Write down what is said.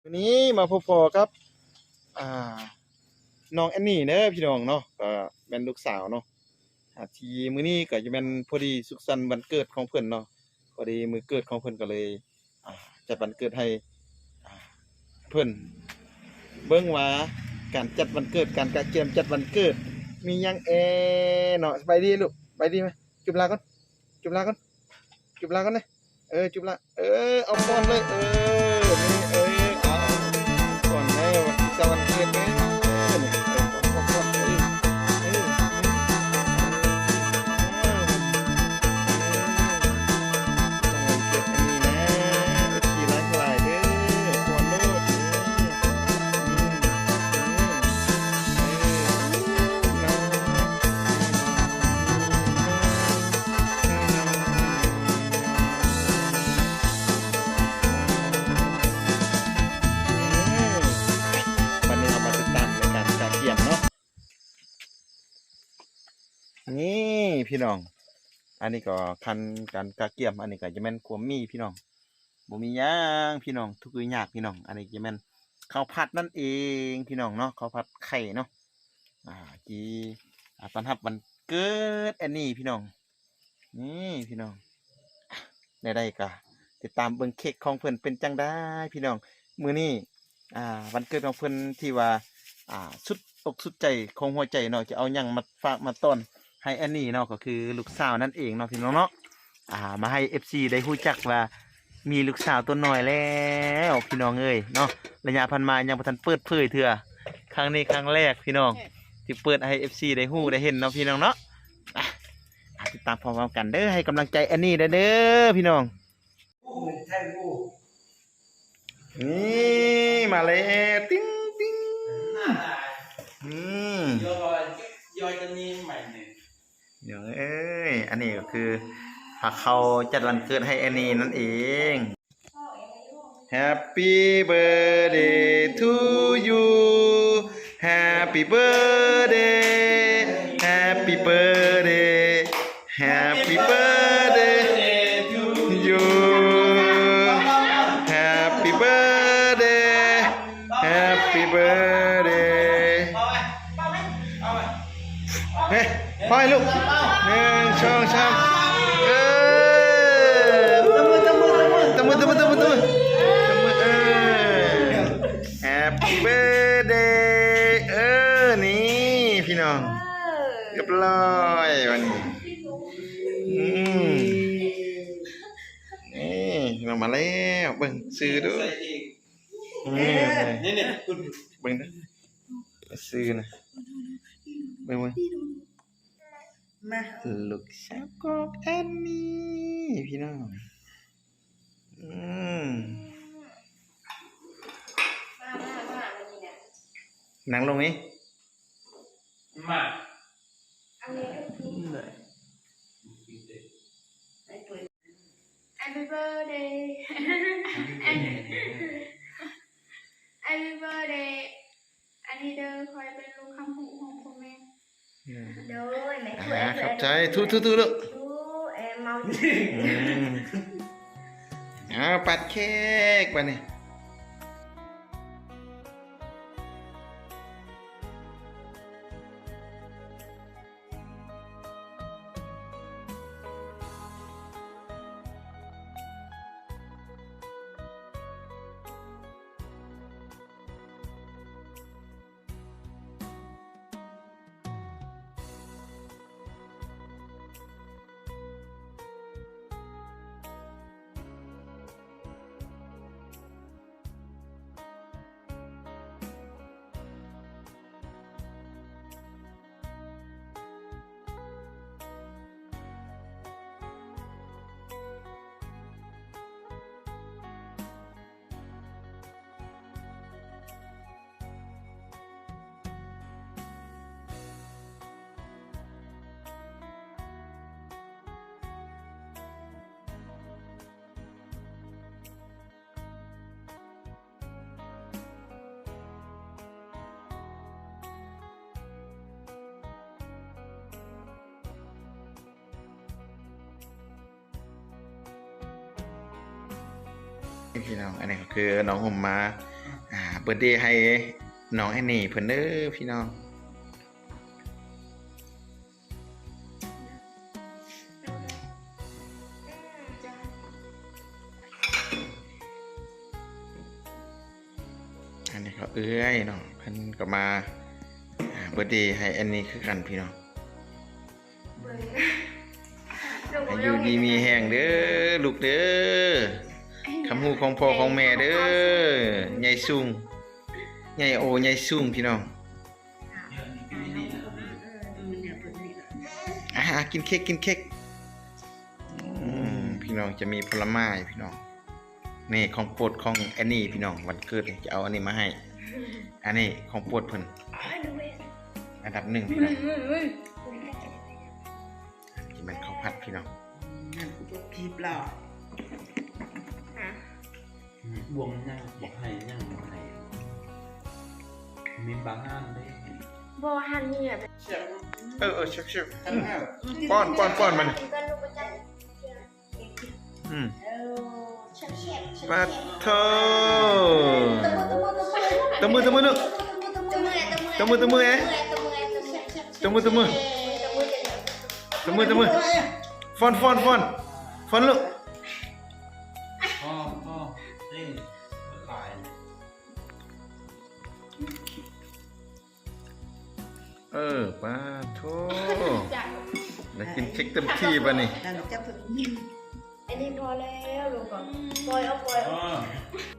วันนี้มาพบพอกับน้องแอนนี่เด้อพี่น้องเนาะก็แม่นลูกสาวเนาะที่มื้อนี้ก็จะแม่นพอดีสุขสันต์วันเกิดของเพิ่นเนาะพอดีมื้อเกิดของเพิ่นก็เลยจัดวันเกิดให้เพิ่นเบิ่งว่าการจัดวันเกิดการกะเกียมจัดวันเกิดมีหยังเนาะสบายดีลูกสบายดีมั้ยจุบลาก่อนจุบลาก่อนจุบลาก่อนนะจุบลาเอาก่อนเลยนี่เอาก่อนแล้วจะวันเกิดเด้ก่อนนี่พี่น้องอันนี้ก็คันการกะเกียมอันนี้ก็จะแม่นขวมมีพี่น้องบ่มีหยังพี่น้องทุกข์ยากพี่น้องอันนี้จะแม่นข้าวผัดนั่นเองพี่น้องเนาะข้าวผัดไข่เนาะที่ต้อนรับวันเกิดอันนี้พี่น้องนี่พี่น้องได้ก็ติดตามเบิ่งเค้กของเพิ่นเป็นจังได๋พี่น้องมื้อนี้วันเกิดของเพิ่นที่ว่าสุดอกสุดใจของหัวใจเนาะจะเอาหยังมาฝากมาต้อนให้อันนี้เนาะก็คือลูกสาวนั่นเองเนาะพี่น้องเนาะมาให้ FC ได้รู้จักว่ามีลูกสาวตัวน้อยแล้วพี่น้องเอ้ยเนาะระยะผ่านมายังบ่ทันเปิดเผยเทื่อครั้งนี้ครั้งแรกพี่น้องที่เปิดให้ FC ได้รู้ได้เห็นเนาะพี่น้องเนาะติดตามพร้อมๆกันเด้อให้กำลังใจอันนี้เด้อพี่น้องนี่มาแล้วติ๊งติ๊งยอยจะมีใหม่เนี่ยเดี๋ยวอันนี้ก็คือเขาจัดวันเกิดให้อันนี้นั่นเอง Happy birthday to you Happy birthday Happy birthday Happy birthday to you Happy birthday Happy birthday เฮ้ยพ่อให้ลูก1 2 3ตบมือHappy birthday นี่พี่น้องเรียบร้อยวันนี้นี่มาแล้วเบิ่งซื้อด้วยนี่เบิ่งนะซื้อนะเบิ่งมาลูกสาวของแอนนี่พี่น้องนั่งลงนี่มาHappy birthday Happy birthday อันนี้เด้อคอยเป็นลูกคำหูของพ่อแม่เด้อแม่ช่วยขอบใจทุลูกเมาปัดเค้กไปนี่พี่น้องอันนี้ก็คือน้องห่มมา เบิร์ธเดย์ให้น้องแอนนี่เพิ่นเด้อพี่น้องอันนี้ก็เอื้อยเนาะเพิ่นก็มาเบิร์ธเดย์ให้แอนนี่คือกันพี่น้องให้อยู่ดีมีแห้งเด้อลูกเด้อคำฮู้ของพ่อของแม่เด้อใหญ่สูงใหญ่โอใหญ่สูงพี่น้องกินเค้กพี่น้องจะมีผลไม้พี่น้องนี่ของโปรดของแอนนี่พี่น้องวันเกิดจะเอาอันนี้มาให้อันนี้ของโปรดเพิ่นอันดับ1พี่น้องกินมันข้าวผัดพี่น้อง นั่นกูจะพีบหรอ วงย่างบอกให้ย่างบอกให้มีบางอันได้ บ่หันนี่แบบ เชื่อ เชฟป้อนมันปัดโทตะมือนึกตะมือฟอนลูก พ่อนี่ขาย ปัดโทได้กินเค้กเต็มที่ป่ะนี่ นั่นจะฝึก อันนี้พอแล้วลูกก่อนปล่อยเอา